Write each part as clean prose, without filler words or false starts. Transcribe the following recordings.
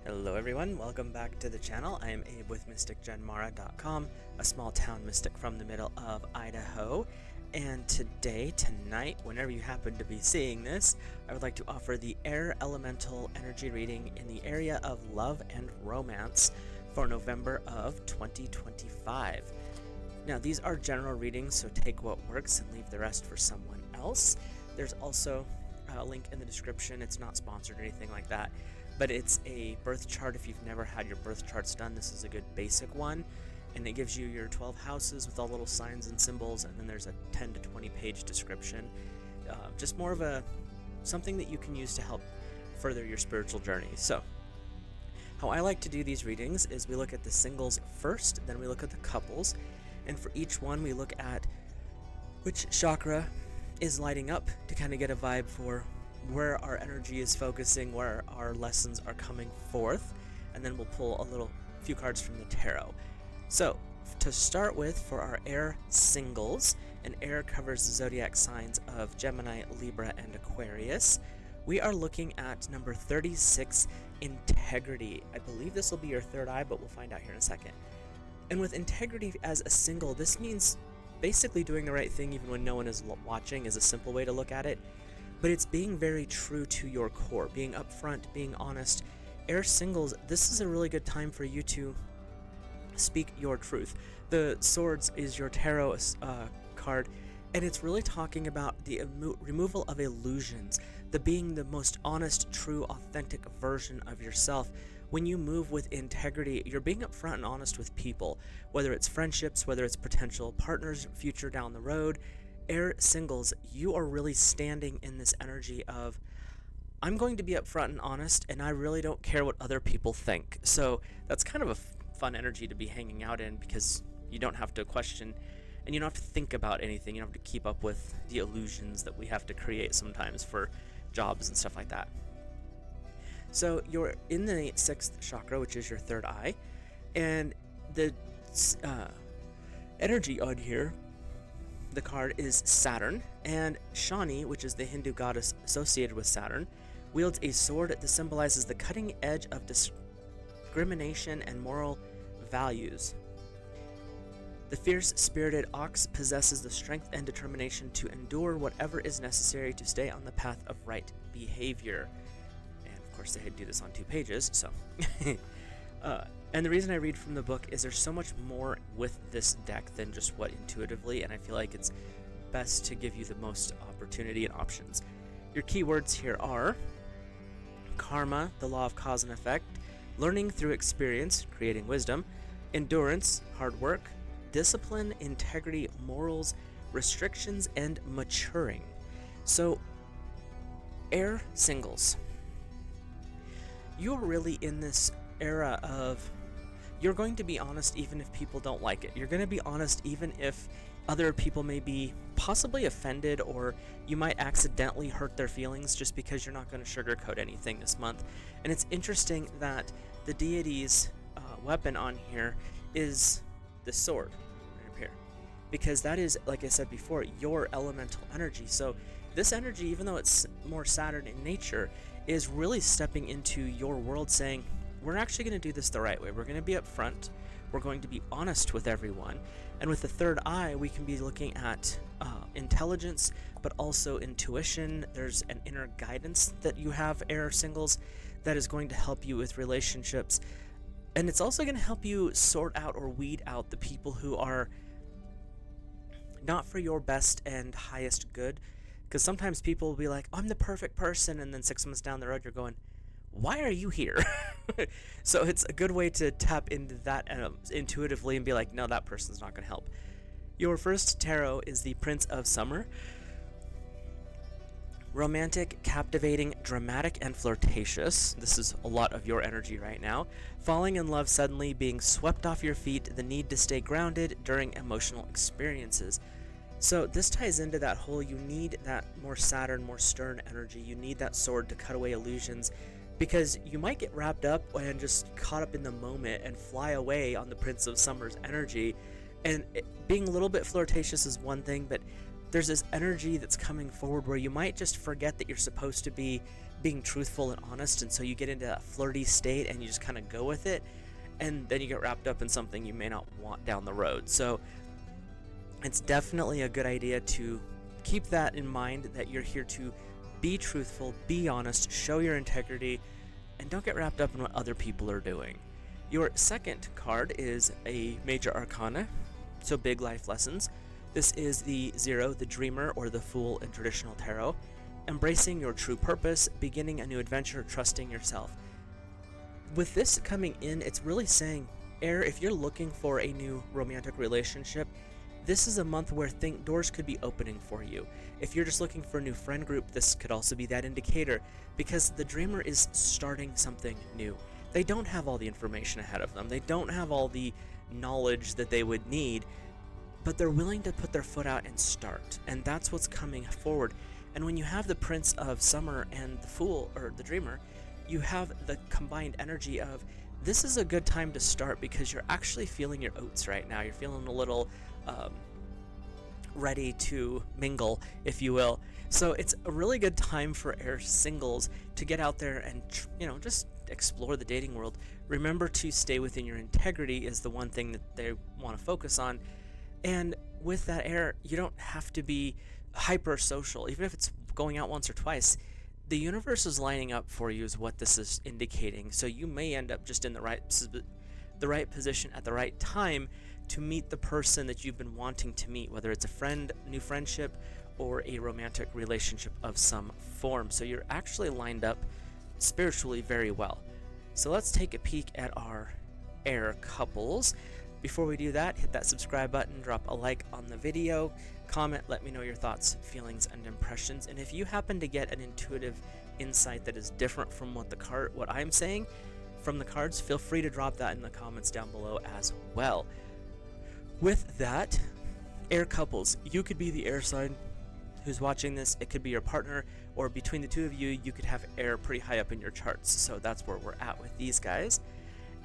Hello everyone, welcome back to the channel. I am Abe with MysticGenMara.com, a small town mystic from the middle of Idaho. And tonight, whenever you happen to be seeing this, I would like to offer the Air Elemental Energy Reading in the area of love and romance for November of 2025. Now, these are general readings, so take what works and leave the rest for someone else. There's also a link in the description. It's not sponsored or anything like that, but it's a birth chart. If you've never had your birth charts done, this is a good basic one, and it gives you your 12 houses with all little signs and symbols, and then there's a 10 to 20 page description. Just more of something that you can use to help further your spiritual journey. So how I like to do these readings is we look at the singles first, then we look at the couples, and for each one we look at which chakra is lighting up to kind of get a vibe for where our energy is focusing, where our lessons are coming forth, and then we'll pull a few cards from the tarot. So to start with, for our air singles, and air covers the zodiac signs of Gemini, Libra, and Aquarius, we are looking at number 36, integrity. I believe this will be your third eye, but we'll find out here in a second. And with integrity as a single, this means basically doing the right thing even when no one is watching is a simple way to look at it. But it's being very true to your core, being upfront, being honest. Air singles, this is a really good time for you to speak your truth. The Swords is your tarot card, and it's really talking about the removal of illusions, the being the most honest, true, authentic version of yourself. When you move with integrity, you're being upfront and honest with people, whether it's friendships, whether it's potential partners, future down the road. Air singles, you are really standing in this energy of, I'm going to be upfront and honest, and I really don't care what other people think. So that's kind of a fun energy to be hanging out in, because you don't have to question and you don't have to think about anything. You don't have to keep up with the illusions that we have to create sometimes for jobs and stuff like that. So you're in the 6th chakra, which is your third eye, and the energy on here, the card is Saturn, and Shani, which is the Hindu goddess associated with Saturn, wields a sword that symbolizes the cutting edge of discrimination and moral values. The fierce-spirited ox possesses the strength and determination to endure whatever is necessary to stay on the path of right behavior. And of course they do this on 2 pages, so and the reason I read from the book is there's so much more with this deck than just what intuitively, and I feel like it's best to give you the most opportunity and options. Your keywords here are karma, the law of cause and effect, learning through experience, creating wisdom, endurance, hard work, discipline, integrity, morals, restrictions, and maturing. So, air singles, you're really in this era of, you're going to be honest even if people don't like it. You're going to be honest even if other people may be possibly offended, or you might accidentally hurt their feelings, just because you're not going to sugarcoat anything this month. And it's interesting that the deity's weapon on here is the sword right up here, because that is, like I said before, your elemental energy. So this energy, even though it's more Saturn in nature, is really stepping into your world, saying, we're actually going to do this the right way. We're going to be upfront. We're going to be honest with everyone. And with the third eye, we can be looking at intelligence, but also intuition. There's an inner guidance that you have, air singles, that is going to help you with relationships. And it's also going to help you sort out or weed out the people who are not for your best and highest good. Because sometimes people will be like, I'm the perfect person, and then 6 months down the road you're going, why are you here? So it's a good way to tap into that intuitively and be like, no, that person's not going to help. Your first tarot is the Prince of Summer. Romantic, captivating, dramatic, and flirtatious. This is a lot of your energy right now. Falling in love suddenly, being swept off your feet, the need to stay grounded during emotional experiences. So this ties into that whole, you need that more Saturn, more stern energy. You need that sword to cut away illusions, because you might get wrapped up and just caught up in the moment and fly away on the Prince of Summer's energy. And being a little bit flirtatious is one thing, but there's this energy that's coming forward where you might just forget that you're supposed to be being truthful and honest, and so you get into a flirty state and you just kind of go with it, and then you get wrapped up in something you may not want down the road. So it's definitely a good idea to keep that in mind, that you're here to be truthful, be honest, show your integrity, and don't get wrapped up in what other people are doing. Your second card is a major arcana, so big life lessons. This is the Zero, the Dreamer, or the Fool in traditional tarot. Embracing your true purpose, beginning a new adventure, trusting yourself. With this coming in, it's really saying, Air, if you're looking for a new romantic relationship, this is a month where doors could be opening for you. If you're just looking for a new friend group, this could also be that indicator, because the Dreamer is starting something new. They don't have all the information ahead of them. They don't have all the knowledge that they would need, but they're willing to put their foot out and start. And that's what's coming forward. And when you have the Prince of Summer and the Fool, or the Dreamer, you have the combined energy of, this is a good time to start because you're actually feeling your oats right now. You're feeling a little ready to mingle, if you will. So it's a really good time for Air singles to get out there and, just explore the dating world. Remember to stay within your integrity is the one thing that they want to focus on. And with that, Air, you don't have to be hyper social. Even if it's going out once or twice, the universe is lining up for you is what this is indicating. So you may end up just in the right position at the right time to meet the person that you've been wanting to meet, whether it's a friend, new friendship, or a romantic relationship of some form. So you're actually lined up spiritually very well. So let's take a peek at our Air couples. Before we do that, hit that subscribe button, drop a like on the video, comment, let me know your thoughts, feelings, and impressions. And if you happen to get an intuitive insight that is different from what I'm saying from the cards, feel free to drop that in the comments down below as well. With that, Air couples, you could be the air sign who's watching this. It could be your partner, or between the two of you, you could have Air pretty high up in your charts. So that's where we're at with these guys.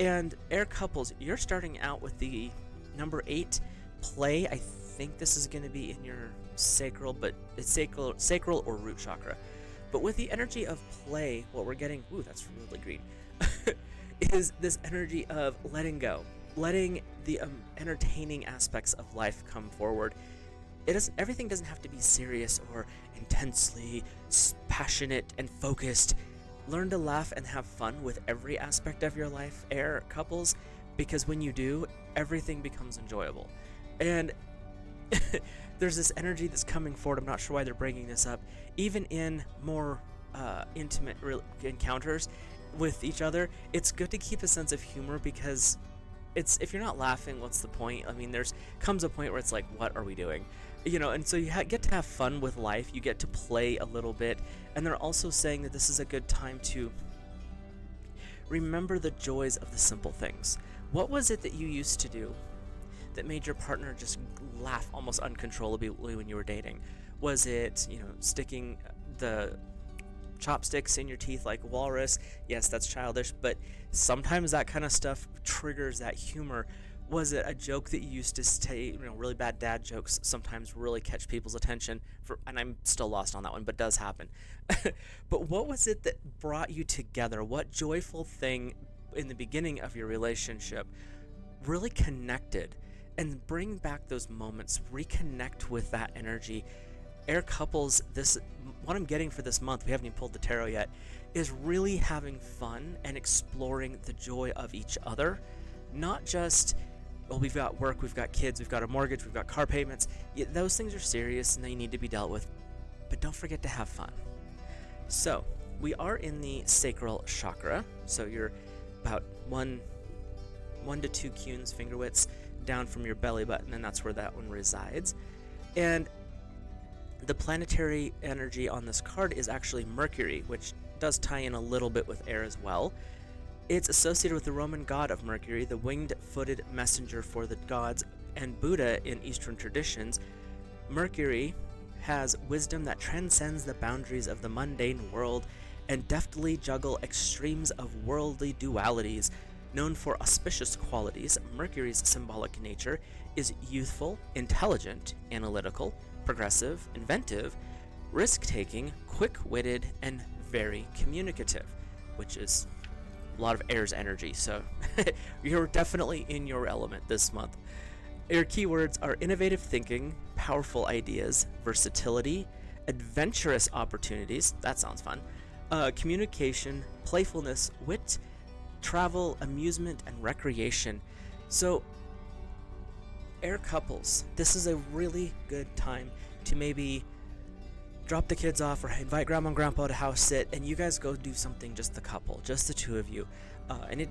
And Air couples, you're starting out with the number 8 play. I think this is going to be in your sacral, but it's sacral or root chakra. But with the energy of play, what we're getting, that's really green, is this energy of letting go, letting the entertaining aspects of life come forward. Everything doesn't have to be serious or intensely passionate and focused. Learn to laugh and have fun with every aspect of your life, Air couples, because when you do, everything becomes enjoyable. And there's this energy that's coming forward. I'm not sure why they're bringing this up. Even in more intimate encounters with each other, it's good to keep a sense of humor, because if you're not laughing, what's the point? I mean, comes a point where it's like, what are we doing? And so you get to have fun with life. You get to play a little bit. And they're also saying that this is a good time to remember the joys of the simple things. What was it that you used to do that made your partner just laugh almost uncontrollably when you were dating? Was it, sticking the chopsticks in your teeth like a walrus? Yes, that's childish, but sometimes that kind of stuff triggers that humor. Was it a joke that you used to say, really bad dad jokes sometimes really catch people's attention, and I'm still lost on that one, but does happen. But what was it that brought you together? What joyful thing in the beginning of your relationship really connected? And bring back those moments, reconnect with that energy. Air couples, what I'm getting for this month, we haven't even pulled the tarot yet, is really having fun and exploring the joy of each other. Not just, we've got work, we've got kids, we've got a mortgage, we've got car payments. Yeah, those things are serious and they need to be dealt with, but don't forget to have fun. So we are in the sacral chakra, so you're about one to 2 cunes, finger widths down from your belly button, and that's where that one resides. And the planetary energy on this card is actually Mercury, which does tie in a little bit with Air as well. It's associated with the Roman god of Mercury, the winged-footed messenger for the gods, and Buddha in Eastern traditions. Mercury has wisdom that transcends the boundaries of the mundane world and deftly juggle extremes of worldly dualities. Known for auspicious qualities, Mercury's symbolic nature is youthful, intelligent, analytical, progressive, inventive, risk-taking, quick-witted, and very communicative, which is a lot of air's energy, so you're definitely in your element this month. Your keywords are innovative thinking, powerful ideas, versatility, adventurous opportunities, that sounds fun, communication, playfulness, wit, travel, amusement, and recreation. So, air couples, this is a really good time to maybe drop the kids off or invite grandma and grandpa to house sit, and you guys go do something, just the couple, just the two of you. And it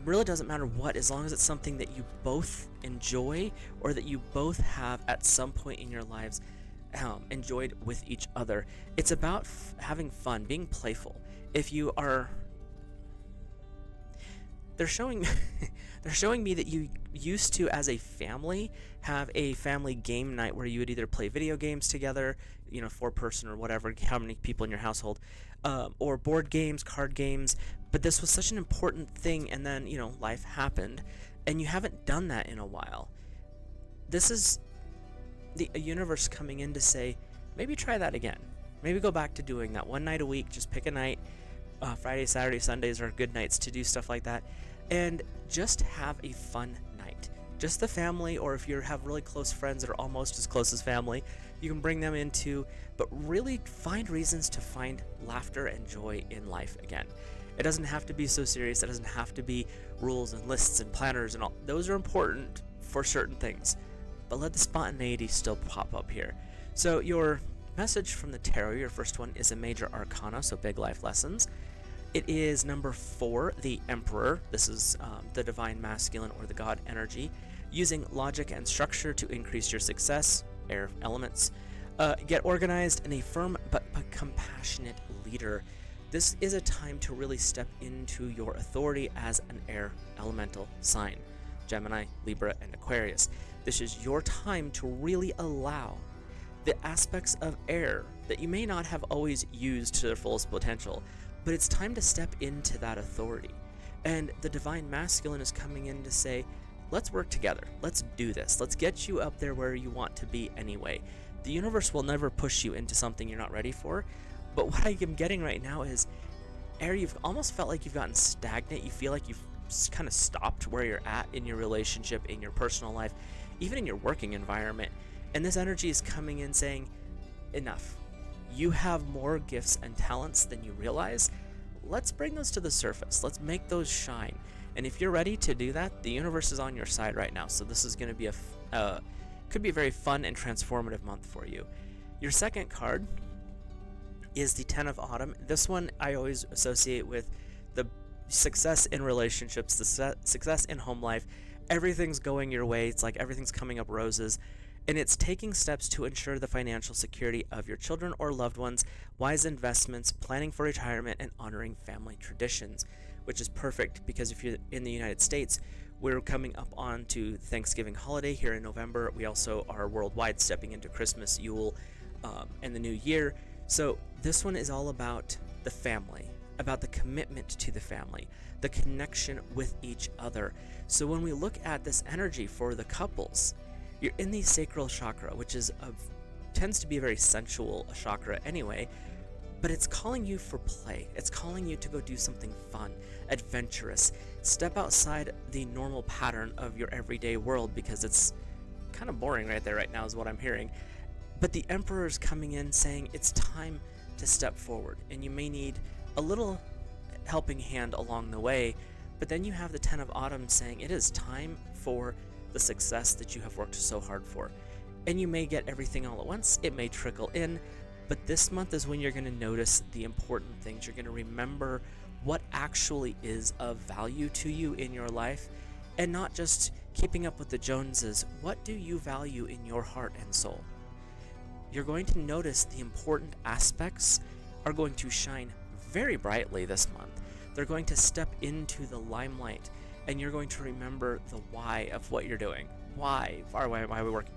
really doesn't matter what, as long as it's something that you both enjoy or that you both have at some point in your lives enjoyed with each other. It's about having fun, being playful. If you are, they're showing they're showing me that you used to, as a family, have a family game night where you would either play video games together, 4-person or whatever, how many people in your household, or board games, card games. But this was such an important thing, and then life happened, and you haven't done that in a while. This is the universe coming in to say, maybe try that again. Maybe go back to doing that one night a week. Just pick a night. Friday, Saturday, Sundays are good nights to do stuff like that, and just have a fun night. Just the family, or if you have really close friends that are almost as close as family, you can bring them into, but really find reasons to find laughter and joy in life again. It doesn't have to be so serious. It doesn't have to be rules and lists and planners and all. Those are important for certain things, but let the spontaneity still pop up here. So your message from the tarot, your first one, is a major arcana, so big life lessons. It is number 4, the Emperor. This is the divine masculine or the god energy, using logic and structure to increase your success, air elements. Get organized and a firm but compassionate leader. This is a time to really step into your authority as an air elemental sign. Gemini, Libra, and Aquarius. This is your time to really allow the aspects of air that you may not have always used to their fullest potential, but it's time to step into that authority. And the divine masculine is coming in to say, let's work together. Let's do this. Let's get you up there where you want to be anyway. The universe will never push you into something you're not ready for, but what I am getting right now is, air, you've almost felt like you've gotten stagnant. You feel like you've kind of stopped where you're at in your relationship, in your personal life, even in your working environment. And this energy is coming in saying, enough. You have more gifts and talents than you realize. Let's bring those to the surface. Let's make those shine. And if you're ready to do that, the universe is on your side right now. So this is going to be could be a very fun and transformative month for you. Your second card is the 10 of Autumn. This one I always associate with the success in relationships, the success in home life. Everything's going your way. It's like everything's coming up roses. And it's taking steps to ensure the financial security of your children or loved ones, wise investments, planning for retirement, and honoring family traditions, which is perfect because if you're in the United States, we're coming up on to Thanksgiving holiday here in November. We also are worldwide stepping into Christmas, Yule, and the New Year. So this one is all about the family, about the commitment to the family, the connection with each other. So when we look at this energy for the couples, you're in the sacral chakra, which is tends to be a very sensual chakra anyway, but it's calling you for play. It's calling you to go do something fun, adventurous. Step outside the normal pattern of your everyday world because it's kind of boring right there right now is what I'm hearing. But the Emperor is coming in saying it's time to step forward, and you may need a little helping hand along the way, but then you have the 10 of Autumn saying it is time for the success that you have worked so hard for. And you may get everything all at once, it may trickle in, but this month is when you're going to notice the important things. You're going to remember what actually is of value to you in your life, and not just keeping up with the Joneses. What do you value in your heart and soul? You're going to notice the important aspects are going to shine very brightly this month. They're going to step into the limelight, and you're going to remember the why of what you're doing. Why am I working?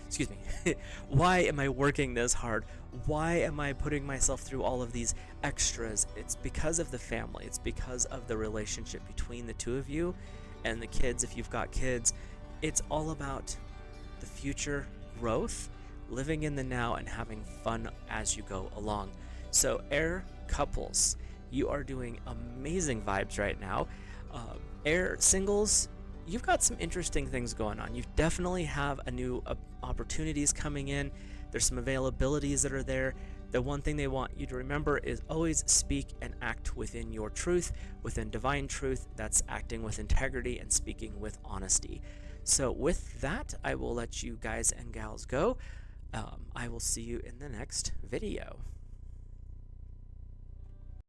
Excuse me. Why am I working this hard? Why am I putting myself through all of these extras? It's because of the family. It's because of the relationship between the two of you and the kids, if you've got kids. It's all about the future growth, living in the now and having fun as you go along. So air couples, you are doing amazing vibes right now. Air singles, you've got some interesting things going on. You definitely have a new opportunities coming in. There's some availabilities that are there. The one thing they want you to remember is always speak and act within your truth, within divine truth. That's acting with integrity and speaking with honesty. So with that, I will let you guys and gals go. I will see you in the next video.